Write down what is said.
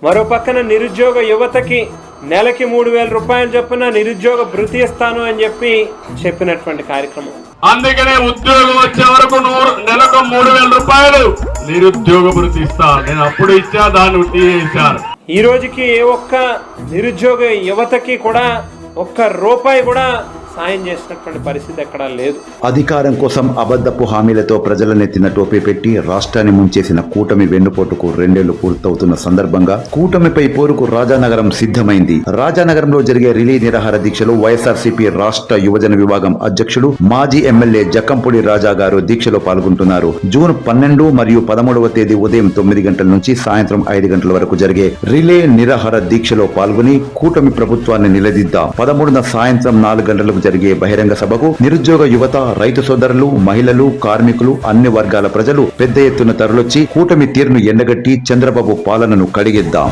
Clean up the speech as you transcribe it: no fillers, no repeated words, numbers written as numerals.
మరో పక్కన నిరుద్యోగ యువతకి నెలకి 3,000 రూపాయలు చొప్పున నిరుద్యోగ భృతి ఇస్తాను అని చెప్పినటువంటి కార్యక్రమం. అందుకనే ఉద్యోగం వచ్చే వరకు నెలకు 3,000 రూపాయలు నిరుద్యోగ భృతి ఇస్తా. నేను అప్పుడు ఇచ్చా, దాన్ని తీసేశారు. ఈ రోజుకి ఏ ఒక్క నిరుద్యోగ యువతకి కూడా ఒక్క రూపాయి కూడా సాయం చేసినటువంటి పరిస్థితి ఎక్కడా లేదు. అధికారం కోసం అబద్ధపు హామీలతో ప్రజలనెత్తిన టోపీ పెట్టి రాష్ట్రాన్ని ముంచేసిన కూటమి వెన్నుపోటుకు 2 ఏళ్లు పూర్తవుతున్న సందర్భంగా కూటమిపై పోరుకు రాజానగరం సిద్ధమైంది. రాజానగరంలో జరిగే రిలే నిరాహార దీక్షలో వైఎస్ఆర్సీపీ రాష్ట్ర యువజన విభాగం అధ్యక్షుడు మాజీ ఎమ్మెల్యే జక్కంపూడి రాజా గారు దీక్షలో పాల్గొంటున్నారు. జూన్ 12 మరియు 13వ తేదీ ఉదయం 9 గంటల నుంచి సాయంత్రం 5 గంటల వరకు జరిగే రిలే నిరాహార దీక్షలో పాల్గొని కూటమి ప్రభుత్వాన్ని నిలదీద్దాం. 13న సాయంత్రం 4 గంటలకు జరిగే బహిరంగ సభకు నిరుద్యోగ యువత, రైతు సోదరులు, మహిళలు, కార్మికులు, అన్ని వర్గాల ప్రజలు పెద్ద ఎత్తున తరలొచ్చి కూటమి తీరును ఎండగట్టి చంద్రబాబు పాలనను కడిగిద్దాం.